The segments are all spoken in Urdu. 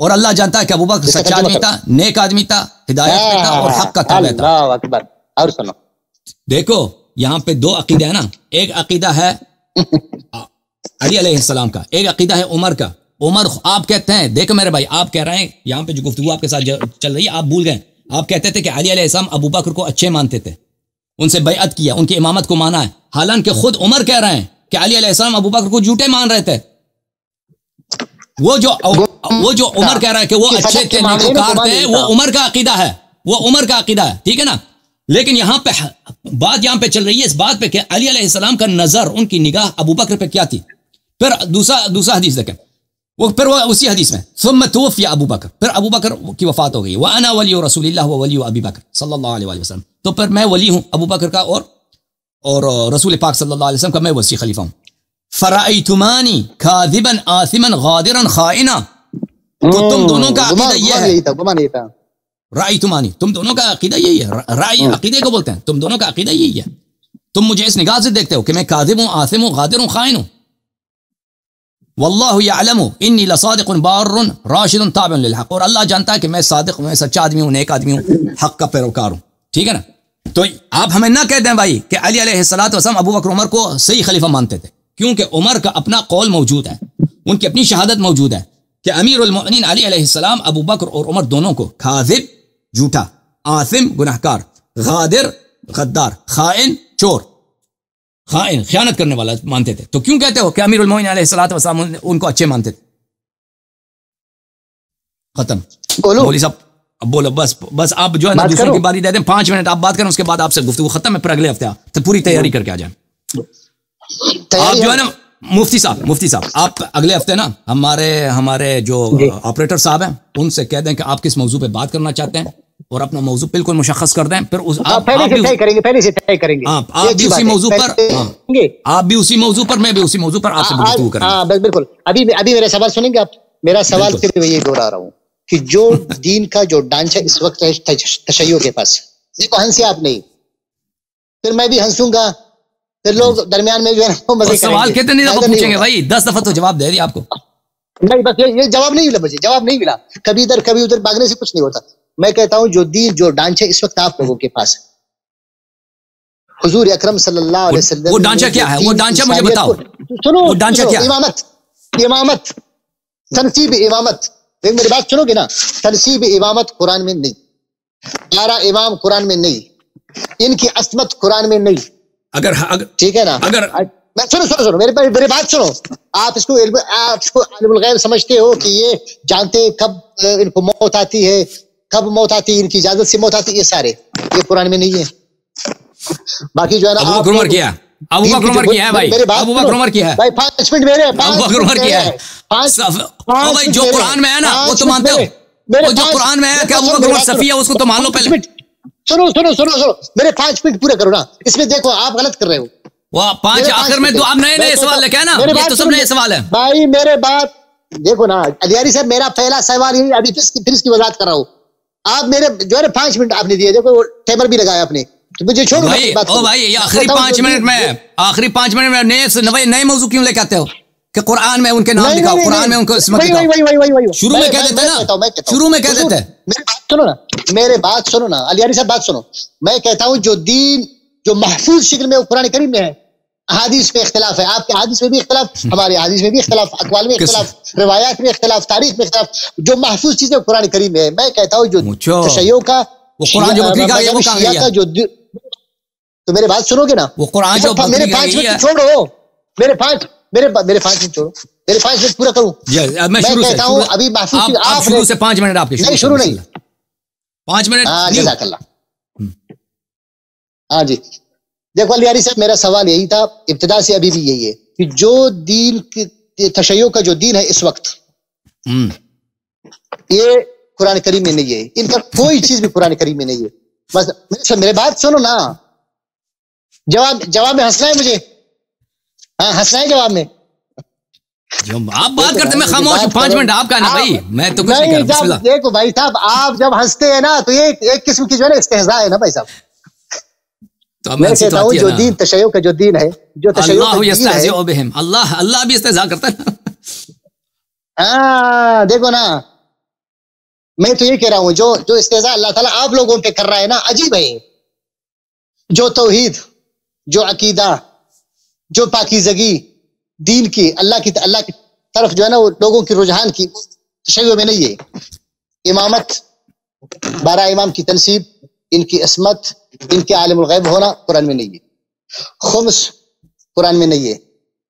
اور اللہ جانتا ہے کہ ابو بکر سچا آدمی تھا، نیک آدمی تھا، ہدایت پہ تھا اور حق کا تابع تھا۔ اللہ اکبر۔ اور سنو، دیکھو یہاں پہ دو عقیدہ ہے نا، ایک عقیدہ ہے علی علیہ السلام کا، ایک عقیدہ ہے عمر کا۔ عمر آپ کہتے ہیں، دیکھو میرے بھائی، آپ کہہ رہے ہیں یہاں پہ جو گفتگو آپ کے ساتھ چل رہی ہے، آپ بھول گئے، آپ کہتے تھے کہ علی علیہ السلام ابو بکر کو اچھے مانتے تھے، ان سے بیعت کیا، ان کی امامت کو مانا ہے، حالانکہ خود عمر کہہ رہے ہیں کہ علی علیہ السلام ابو بکر کو جھوٹے مان رہے تھے۔ وہ جو عمر کہہ رہا ہے کہ وہ اچھے تھے، نیکوکار تھے، وہ عمر کا عقیدہ ہے، وہ عمر کا عقیدہ ہے، ٹھیک ہے نا۔ لیکن یہاں پہ بات یہاں پہ چل رہی ہے اس بات پہ کہ علی علیہ السلام کا نظر، ان کی نگاہ ابو بکر پہ کیا تھی۔ پھر دوسرا حدیث دیکھیں، پھر وہ اسی حدیث میں ثم توفی ابو بکر، پھر ابو بکر کی وفات ہو گئی، وانا ولی رسول اللہ وولی ابی بکر صلی اللہ علیہ وسلم، تو پھر میں ولی ہوں ابو بکر کا اور رسول پاک صلی اللہ علیہ وسلم کا میں وصی خلیفہ ہوں۔ فرأیتمانی کاذبا آثما غادرا خائنا، تو تم دونوں کا عقیدہ یہ ہے، رأیتمانی، تم دونوں کا عقیدہ یہی ہے، رأی عقیدے کو بولتے ہیں، تم دونوں کا عقیدہ یہی ہے، تم مجھے اس نگاہ سے دیکھتے ہو کہ میں کاذب ہوں، آثم ہوں، غادر ہوں، خائن ہوں۔ واللہ یعلم انی لصادق بار راشد تابع للحق، اور اللہ جانتا ہے کہ میں صادق ہوں، میں سچا آدمی ہوں، نیک آدمی ہوں، حق کا پیروکار ہوں، ٹھیک ہے نا۔ تو آپ ہمیں نہ کہہ دیں بھائی کہ علی علیہ السلام ابو بکر عمر کو صحیح خلیفہ مانتے تھے، کیونکہ عمر کا اپنا قول موجود ہے، ان کی اپنی شہادت موجود ہے کہ امیر المؤمنین علی علیہ السلام ابو بکر اور عمر دونوں کو کاذب جھوٹا، آثم گناہگار، غادر غدار، خائن چور، خائن خیانت کرنے والا مانتے تھے۔ تو کیوں کہتے ہو کہ امیر المومنین علیہ السلام ان کو اچھے مانتے تھے؟ ختم۔ مولوی صاحب اب بولو، بس آپ جو ہے نا دوسروں کی باری دے دیں، 5 منٹ آپ بات کریں، اس کے بعد آپ سے گفتگو ختم ہے، پھر اگلے ہفتے تو پوری تیاری کر کے آ جائیں۔ آپ جو ہے نا مفتی صاحب آپ اگلے ہفتے نا ہمارے جو آپریٹر صاحب ہیں ان سے کہہ دیں کہ آپ کس موضوع پہ بات کرنا چاہتے ہیں، اور اپنا موضوع بالکل مشخص کر دیں، پھر آپ بھی اسی موضوع پر میں بھی اسی موضوع پر آپ سے گفتگو کریں گے۔ بالکل۔ ابھی میرا سوال سنیں گے آپ؟ میرا سوال پھر میں یہ دہرا رہا ہوں کہ جو دین کا جو ڈھانچہ اس وقت ہے تشیع کے پاس، دیکھو ہنسے آپ نہیں، پھر میں بھی ہنسوں گا، پھر لوگ درمیان میں جو ہے نا مزے کریں گے۔ سوال کتنے دفعہ پوچھیں گے بھائی؟ 10 دفعہ تو جواب دے دیا آپ کو۔ نہیں بس یہ جواب نہیں ملا، مجھے جواب نہیں ملا، کبھی ادھر کبھی ادھر بھاگنے سے کچھ نہیں ہوتا۔ میں کہتا ہوں جو دین جو ڈھانچہ اس وقت آپ لوگوں کے پاس ہے، حضور اکرم صلی اللہ علیہ وسلم، وہ ڈھانچہ کیا ہے؟ وہ ڈھانچہ مجھے بتاؤ، سنو، وہ ڈھانچہ کیا ہے؟ امامت، تنصیب امامت، میری بات سنو گے نا؟ تنصیب امامت قرآن میں نہیں، 12 امام قرآن میں نہیں، ان کی عصمت قرآن میں نہیں، اگر ٹھیک ہے نا؟ اگر سنو میری بات سنو، آپ اس کو عالم الغیب سمجھتے ہو کہ یہ جانتے کب ان کو موت آتی ہے، کب موت آتی ہے، ان کی اجازت سے موت آتی ہے، یہ سارے یہ قرآن میں نہیں ہے۔ باقی جو ہے نا ابو بکر عمر کیا ہے، ابو بکر عمر کیا ہے بھائی، ابو بکر عمر کیا ہے بھائی، 5 منٹ میرے، ابو بکر عمر کیا ہے بھائی، جو قرآن میں ہے نا وہ تو مانتے ہو، وہ جو قرآن میں ہے کہ ابو بکر عمر صفیہ اس کو تو مان لو پہلے۔ سنو میرے 5 منٹ پورے کرو نا، اس میں دیکھو آپ غلط کر رہے ہو۔ وہ 5 آخر میں تو آپ نئے سوال لے کے نا، یہ تو سب نئے سوال ہے بھائی۔ میرے بات دیکھو نا علیاری صاحب، میرا پہلا سوال یہی، ابھی پھر اس کی وضاحت کر رہا ہوں۔ آپ میرے جو ہے 5 منٹ آپ نے دیے، دیکھو ٹیبر بھی لگایا آپ نے، تو مجھے چھوڑو بھائی، یہ آخری 5 منٹ میں نئے موضوع کیوں لے کے آتے ہو کہ قرآن میں ان کے نام دکھاؤ، قرآن میں ان کو اسمت دکھاؤ، شروع میں کہہ دیتے نا، شروع میں کہہ دیتے۔ میرے بات سنو نا علیاری صاحب، بات سنو۔ میں کہتا ہوں جو دین جو محفوظ شکل میں قرآن کریم میں ہے، احادیث میں اختلاف ہے، آپ کے حدیث میں بھی اختلاف، ہمارے حدیث میں بھی اختلاف، اقوال میں اختلاف، روایات میں اختلاف، تاریخ میں اختلاف، جو محفوظ چیزیں قرآن کریم میں ہے، میں کہتا ہوں جو تشیع کا قرآن جو بکری کا وہ کہاں گیا؟ تو میرے بات سنو گے نا؟ وہ قرآن جو میرے 5 منٹ چھوڑو، میرے 5 منٹ چھوڑو، میرے 5 منٹ پورا کروں۔ میں کہتا ہوں ابھی محفوظ، آپ شروع سے 5 منٹ آپ کے نہیں، شروع نہیں، 5 منٹ۔ جزاک اللہ۔ ہاں جی، دیکھو علیاری صاحب، میرا سوال یہی تھا ابتدا سے، ابھی بھی یہی ہے کہ جو دین تشیع کا جو دین ہے اس وقت، یہ قرآن کریم میں نہیں ہے، ان کا کوئی چیز بھی قرآن کریم میں نہیں ہے۔ بس میرے بات سنو نا، جواب میں ہنسنا ہے مجھے، ہاں ہنسنا ہے جواب میں۔ آپ بات کرتے میں خاموش، 5 منٹ آپ کا نا بھائی، میں تو کچھ نہیں کر رہا۔ دیکھو بھائی صاحب، آپ جب ہنستے ہیں نا تو یہ ایک قسم کی جو ہے نا استہزاء ہے نا بھائی صاحب۔ میں کہتا ہوں جو دین تشیع کا جو دین ہے، جو تشیع اللہ بھی استہزاء کرتا ہے۔ ہاں دیکھو نا، میں تو یہ کہہ رہا ہوں جو استہزاء اللہ تعالیٰ آپ لوگوں پہ کر رہا ہے نا، عجیب ہے. جو توحید، جو عقیدہ، جو پاکیزگی دین کی اللہ کی طرف جو ہے نا وہ لوگوں کی رجحان کی تشیع میں نہیں ہے. امامت، 12 امام کی تنصیب، ان کی عصمت، ان کے عالم الغیب ہونا قرآن میں نہیں ہے. خمس قرآن میں نہیں ہے.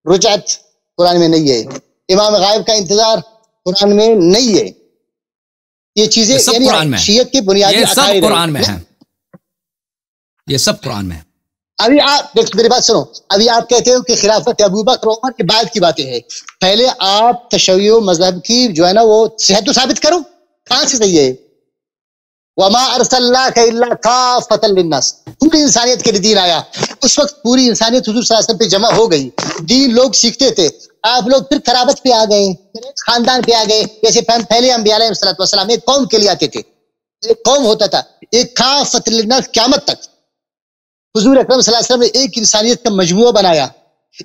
رجعت قرآن میں نہیں ہے. امام غائب کا انتظار قرآن میں نہیں ہے. یہ چیزیں یعنی شیعت کی بنیادی عقائد قرآن میں ہیں، یہ سب قرآن میں ہے. ابھی آپ میری بات سنو، ابھی آپ کہتے ہو کہ خلافت ابوبکر عمر کے بعد کی باتیں ہیں. پہلے آپ تشیع مذہب کی جو ہے نا وہ صحت تو ثابت کرو، کہاں سے صحیح ہے؟ وما ارسلناک الا کافۃ للناس، پوری انسانیت کے لیے دین آیا. اس وقت پوری انسانیت حضور صلی اللہ علیہ وسلم پہ جمع ہو گئی، دین لوگ سیکھتے تھے. آپ لوگ پھر خرابت پہ آ گئے، خاندان پہ آ گئے. جیسے پہلے انبیاء علیہ السلام ایک قوم کے لیے آتے تھے، ایک قوم ہوتا تھا، ایک کافۃ للناس قیامت تک. حضور اکرم صلی اللہ علیہ وسلم نے ایک انسانیت کا مجموعہ بنایا،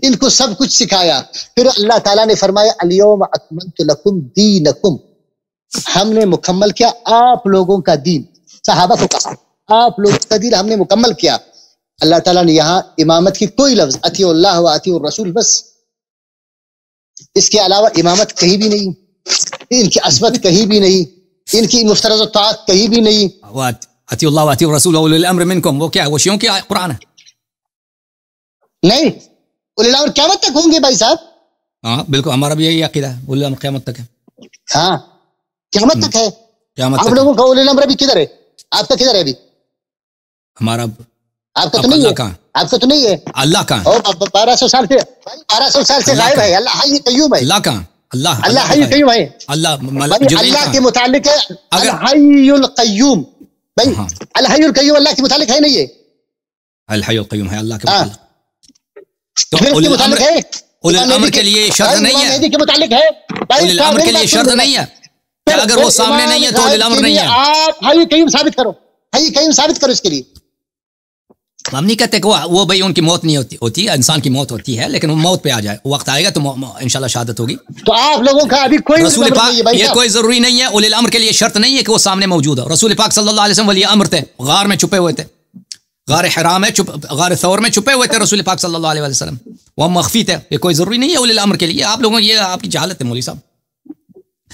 ان کو سب کچھ سکھایا. پھر اللہ تعالیٰ نے فرمایا الیوم اکملت لکم دینکم، ہم نے مکمل کیا آپ لوگوں کا دین. صحابہ کو کہا آپ لوگوں کا دین ہم نے مکمل کیا. اللہ تعالیٰ نے یہاں امامت کی کوئی لفظ، اطیعوا اللہ و اطیعوا الرسول بس، اس کے علاوہ امامت کہیں بھی نہیں، ان کی عصمت کہیں بھی نہیں، ان کی مفترض طاعت کہیں بھی نہیں. اطیعوا اللہ و اطیعوا الرسول واولی الامر منکم، وہ کیا ہے؟ وہ شیعوں کی قرآن ہے؟ نہیں، اولی الامر قیامت تک ہوں گے بھائی صاحب. ہاں بالکل، ہمارا بھی یہی عقیدہ ہے، اولی الامر قیامت تک ہے. ہاں قیامت تک ہے. قیامت آپ تک لوگوں کا اولی الامر ابھی کدھر ہے؟ آپ کا کدھر ہے ابھی؟ ہمارا آپ کا تو نہیں ہے، آپ کا تو نہیں ہے. اللہ کا 1200 سال سے 1200 سال سے غائب ہے. اللہ حی قیوم ہے. اللہ کا اللہ حی قیوم ہے. اللہ کے متعلق ہے الحی القیوم. بھائی الحی القیوم اللہ کے متعلق ہے نہیں ہے؟ الحی القیوم ہے اللہ کے متعلق. تو اولی الامر ہے، اولی الامر کے لیے شرط نہیں ہے، کے متعلق ہے. اولی الامر کے لیے شرط نہیں ہے کہ اگر وہ سامنے نہیں ہے تو اولی الامر نہیں ہے. آپ حی قیوم ثابت کرو، حی قیوم ثابت کرو. اس کے لیے ہم نہیں کہتے کہ وہ بھائی ان کی موت نہیں ہوتی ہے، انسان کی موت ہوتی ہے، لیکن وہ موت پہ آ جائے، وقت آئے گا تو انشاءاللہ شہادت ہوگی. تو آپ لوگوں کا ابھی کوئی رسول پاک یہ کوئی ضروری نہیں ہے، اولی الامر کے لیے شرط نہیں ہے کہ وہ سامنے موجود ہو. رسول پاک صلی اللہ علیہ وسلم ولی امر تھے، غار میں چھپے ہوئے تھے، غار حرام ہے، غار ثور میں چھپے ہوئے تھے رسول پاک صلی اللہ علیہ وسلم، وہ مخفی تھے. یہ کوئی ضروری نہیں ہے اولی الامر کے لیے. آپ لوگوں یہ آپ کی جہالت ہے مولوی صاحب.